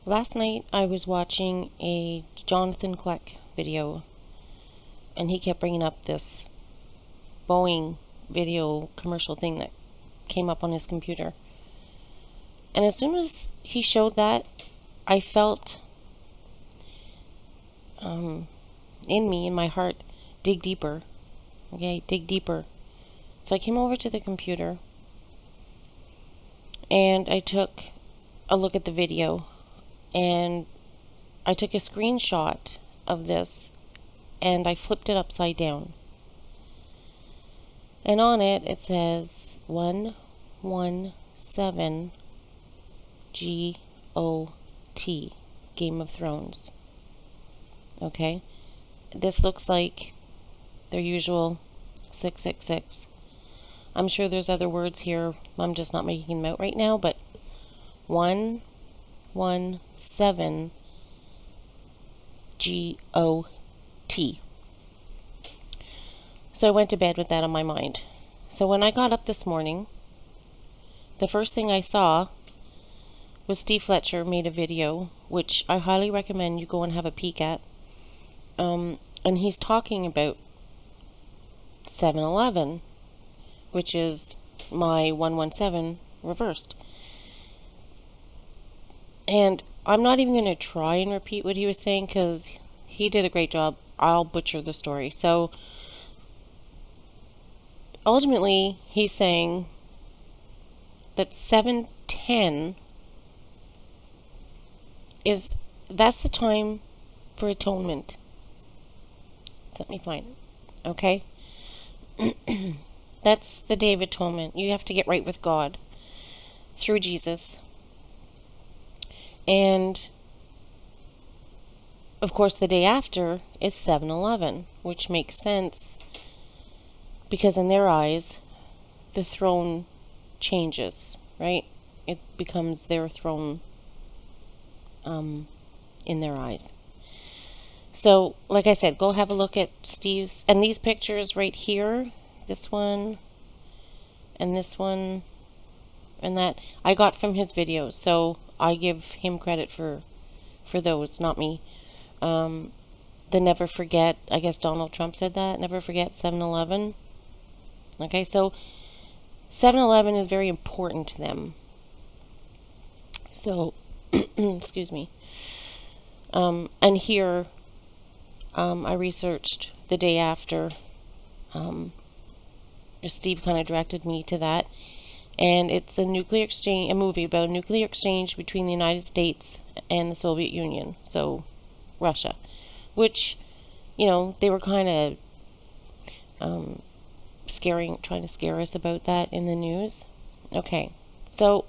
Last night I was watching a Jonathan Kleck video, and he kept bringing up this Boeing video commercial thing that came up on his computer. And as soon as he showed that, I felt in my heart, dig deeper. Okay, dig deeper. So I came over to the computer and I took a look at the video, and I took a screenshot of this and I flipped it upside down. And on it, it says 117 GOT, Game of Thrones. Okay? This looks like their usual 666. I'm sure there's other words here. I'm just not making them out right now, but 117 GOT. So I went to bed with that on my mind. So when I got up this morning, the first thing I saw was Steve Fletcher made a video, which I highly recommend you go and have a peek at. And he's talking about 7-Eleven, which is my 117 reversed. And I'm not even going to try and repeat what he was saying because he did a great job. I'll butcher the story. So ultimately, he's saying that 7:10 that's the time for atonement. Let me find it. Okay? That's the Day of Atonement. You have to get right with God through Jesus. And of course, the day after is 7-Eleven, which makes sense because in their eyes, the throne changes, right? It becomes their throne in their eyes. So, like I said, go have a look at Steve's, and these pictures right here, this one, and this one, and that, I got from his videos, so I give him credit for those, not me. The never forget, I guess Donald Trump said that, never forget 7-Eleven. Okay, so 7-Eleven is very important to them. So, excuse me. And here, I researched the day after. Steve kind of directed me to that. And it's a movie about a nuclear exchange between the United States and the Soviet Union, so Russia, which, they were kind of trying to scare us about that in the news. Okay, so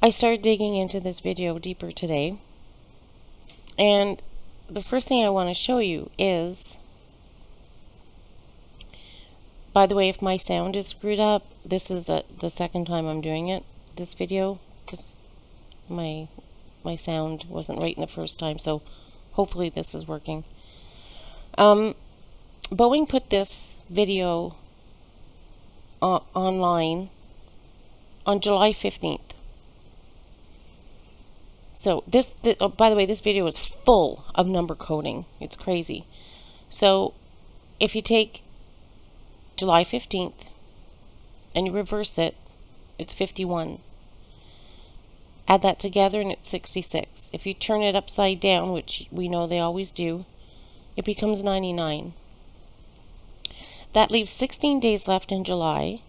I started digging into this video deeper today, and the first thing I want to show you is, by the way, if my sound is screwed up, this is the second time I'm doing it, this video, because my sound wasn't right in the first time, so hopefully this is working. Boeing put this video online on July 15th. So by the way, this video is full of number coding. It's crazy. So if you take July 15th and you reverse it, it's 51. Add that together and it's 66. If you turn it upside down, which we know they always do, it becomes 99. That leaves 16 days left in July,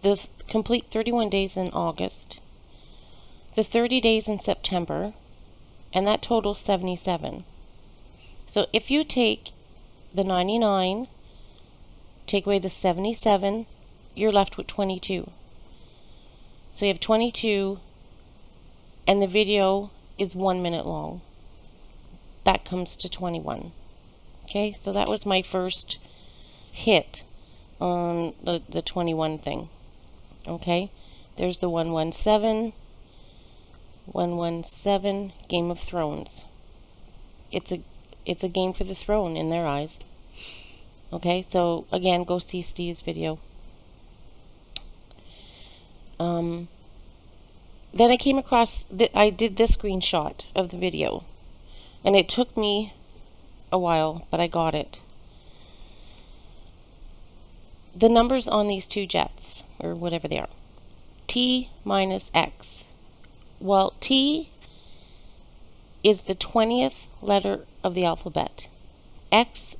the complete 31 days in August, the 30 days in September, and that totals 77. So if you take the 99, take away the 77, you're left with 22. So you have 22, and the video is 1 minute long. That comes to 21. Okay, so that was my first hit on the 21 thing. Okay, there's the 117 Game of Thrones. It's a game for the throne in their eyes. Okay, so again, go see Steve's video. Then I came across, I did this screenshot of the video, and it took me a while, but I got it. The numbers on these two jets, or whatever they are, T minus X. Well, T is the 20th letter of the alphabet. X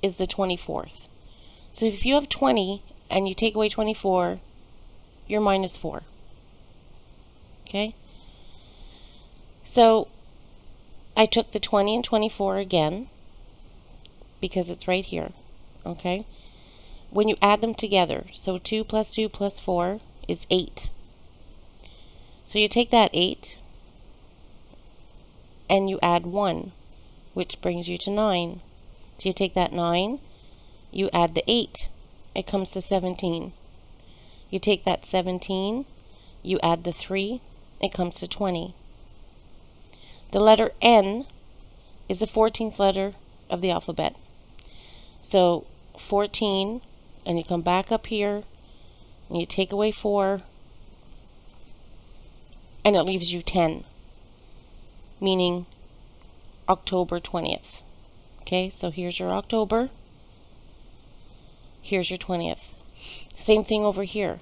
is the 24th. So if you have 20 and you take away 24, you're minus 4. Okay? So I took the 20 and 24 again, because it's right here. Okay? When you add them together, so 2 plus 2 plus 4 is 8. So you take that 8 and you add 1, which brings you to 9. So you take that 9, you add the 8, it comes to 17. You take that 17, you add the 3, it comes to 20. The letter N is the 14th letter of the alphabet. So 14, and you come back up here, and you take away 4, and it leaves you 10, meaning October 20th. Okay, so here's your October, here's your 20th. Same thing over here.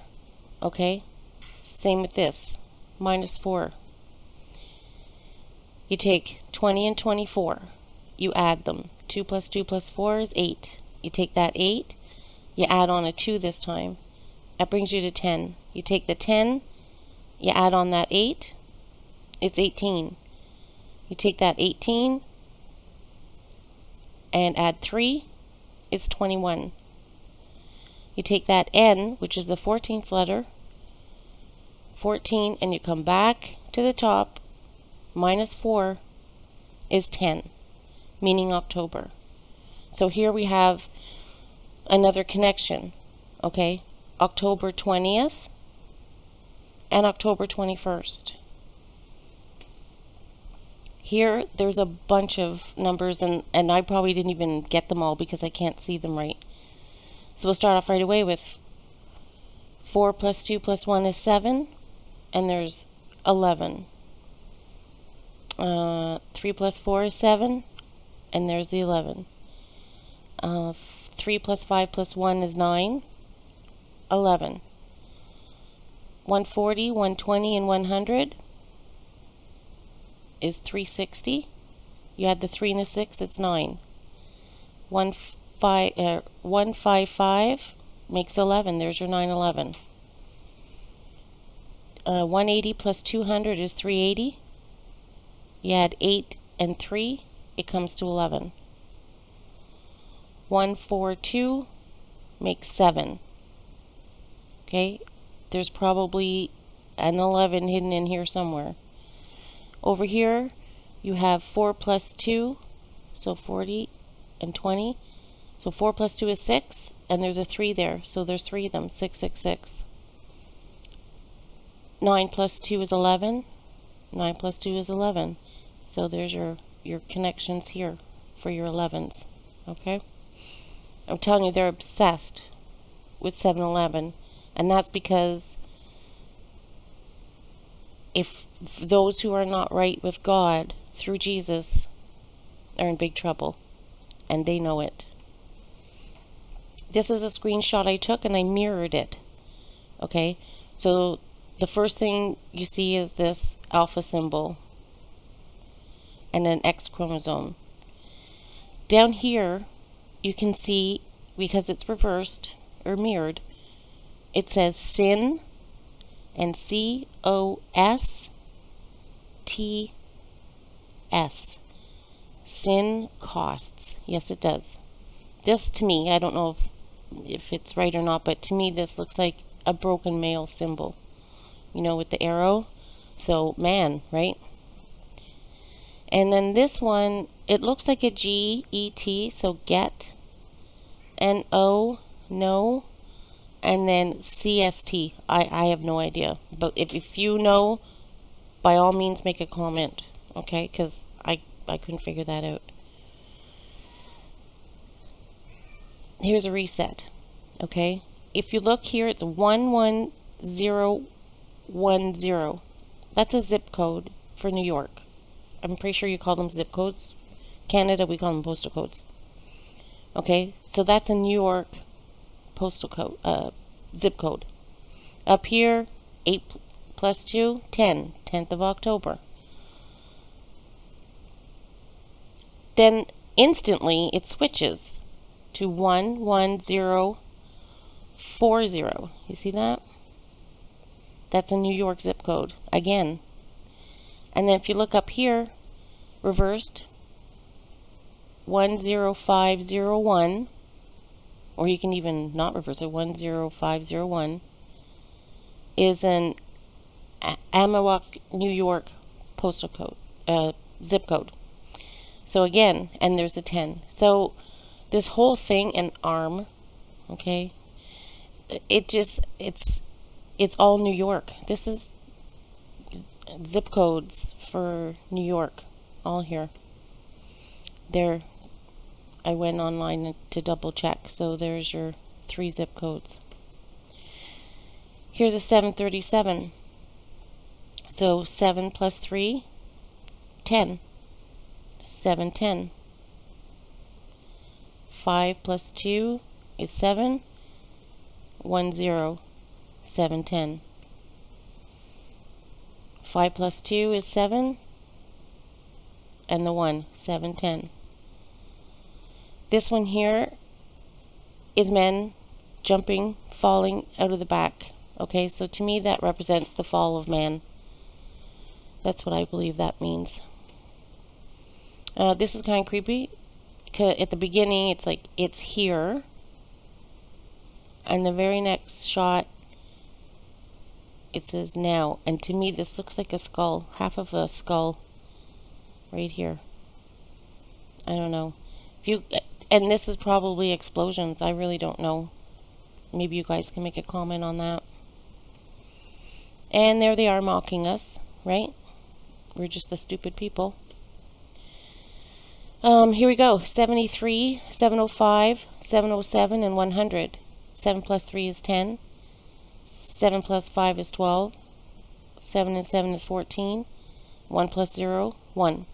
Okay, same with this, minus 4. You take 20 and 24, you add them. 2 plus 2 plus 4 is 8. You take that 8, you add on a 2 this time. That brings you to 10. You take the 10, you add on that 8, it's 18. You take that 18 and add 3, it's 21. You take that N, which is the 14th letter, 14, and you come back to the top, minus 4 is 10, meaning October. So here we have another connection, okay? October 20th and October 21st. Here, there's a bunch of numbers, and I probably didn't even get them all because I can't see them right. So we'll start off right away with 4 plus 2 plus 1 is 7, and there's 11. 3 plus 4 is 7, and there's the 11. 3 plus 5 plus 1 is 9, 11. 140, 120, and 100 is 360. You add the 3 and the 6, it's 9. 155 makes 11. There's your 911. 180 plus 200 is 380. You add 8 and 3, it comes to 11. 142 makes 7. Okay, there's probably an 11 hidden in here somewhere. Over here, you have 4 plus 2, so 40 and 20. So 4 plus 2 is 6, and there's a 3 there, so there's 3 of them, 6, 6, 6. 9 plus 2 is 11. 9 plus 2 is 11. So there's your connections here for your 11s, okay? I'm telling you, they're obsessed with 7-Eleven, and that's because if those who are not right with God through Jesus are in big trouble, and they know it. This is a screenshot I took, and I mirrored it, okay? So the first thing you see is this alpha symbol, and then X chromosome. Down here, you can see, because it's reversed or mirrored, it says sin and COSTS. Sin costs. Yes, it does. This, to me, I don't know if it's right or not, but to me this looks like a broken male symbol. You know, with the arrow. So, man, right? And then this one, it looks like a G-E-T, so get. N-O, no. And then C-S-T. I have no idea. But if you know, by all means make a comment. Okay? Because I couldn't figure that out. Here's a reset. Okay? If you look here, it's 11010. That's a zip code for New York. I'm pretty sure you call them zip codes. Canada, we call them postal codes. Okay, so that's a New York postal code, zip code. Up here, 8 plus 2, 10, 10th of October. Then instantly it switches to 11040. You see that? That's a New York zip code again. And then if you look up here, reversed, 10501, or you can even not reverse it, 10501, is an Amawak, New York postal code, zip code. So again, and there's a 10. So this whole thing, an arm, okay, it's all New York. This is zip codes for New York, all here. There, I went online to double check, so there's your 3 zip codes. Here's a 737. So 7 plus 3, 10. 710. 5 plus 2 is 7. 10, 710. 5 plus 2 is 7. And the 1, 710. This one here is men jumping, falling out of the back. Okay, so to me that represents the fall of man. That's what I believe that means. This is kind of creepy. At the beginning, it's like, it's here. And the very next shot, it says now. And to me, this looks like a skull. Half of a skull. Right here. I don't know. And this is probably explosions. I really don't know. Maybe you guys can make a comment on that. And there they are mocking us, right? We're just the stupid people. Here we go. 73, 705, 707, and 100. 7 plus 3 is 10. 7 plus 5 is 12. 7 and 7 is 14. 1 plus 0, 1.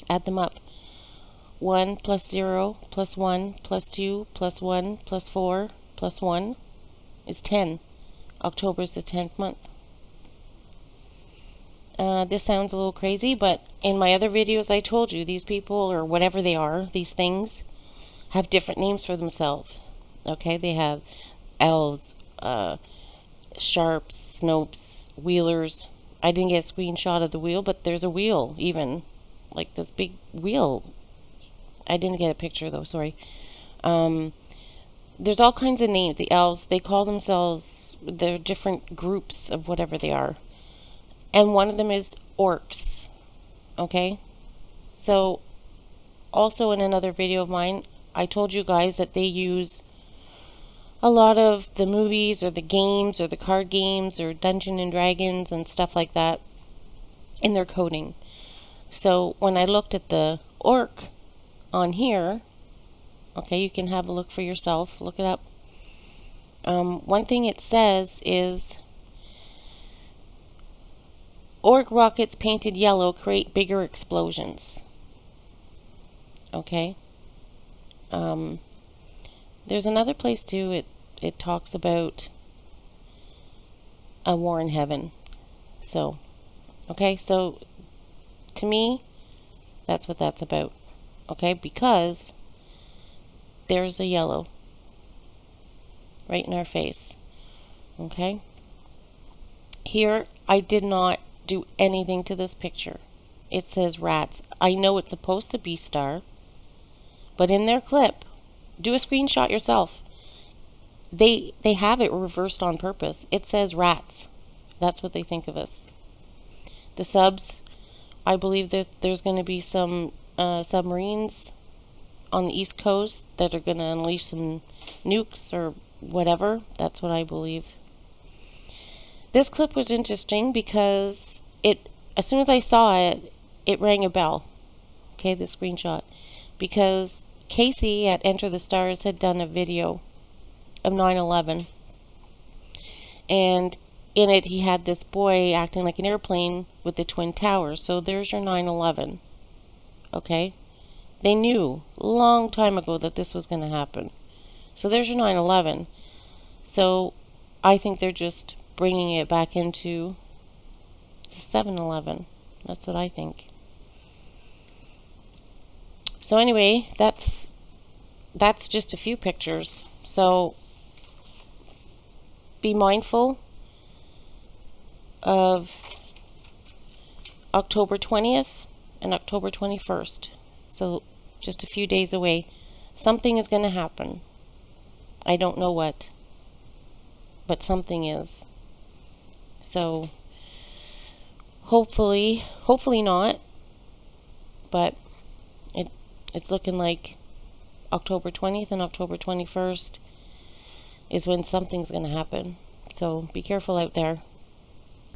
Add them up. 1 plus 0 plus 1 plus 2 plus 1 plus 4 plus 1 is 10. October is the 10th month. This sounds a little crazy, but in my other videos I told you these people, or whatever they are, these things, have different names for themselves. Okay, they have elves, sharps, snopes, wheelers. I didn't get a screenshot of the wheel, but there's a wheel even. Like this big wheel. I didn't get a picture though, sorry. There's all kinds of names. The elves, they call themselves, they're different groups of whatever they are. And one of them is orcs. Okay? So, also in another video of mine, I told you guys that they use a lot of the movies or the games or the card games or Dungeons and Dragons and stuff like that in their coding. So, when I looked at the orc on here, okay, you can have a look for yourself. Look it up. One thing it says is, orc rockets painted yellow create bigger explosions. Okay. There's another place too. It talks about a war in heaven. So, okay. So, to me, that's what that's about. Okay, because there's a yellow right in our face. Okay. Here, I did not do anything to this picture. It says rats. I know it's supposed to be star, but in their clip, do a screenshot yourself. They have it reversed on purpose. It says rats. That's what they think of us. The subs, I believe there's going to be some submarines on the East Coast that are going to unleash some nukes or whatever. That's what I believe. This clip was interesting because as soon as I saw it, it rang a bell. Okay, the screenshot. Because Casey at Enter the Stars had done a video of 9/11. And in it, he had this boy acting like an airplane with the Twin Towers. So there's your 9/11. Okay? They knew long time ago that this was going to happen. So there's your 9/11. So I think they're just bringing it back into the 7/11. That's what I think. So anyway, that's just a few pictures. So be mindful of October 20th and October 21st. So just a few days away. Something is going to happen. I don't know what, but something is. So hopefully not, but it's looking like October 20th and October 21st is when something's going to happen. So be careful out there.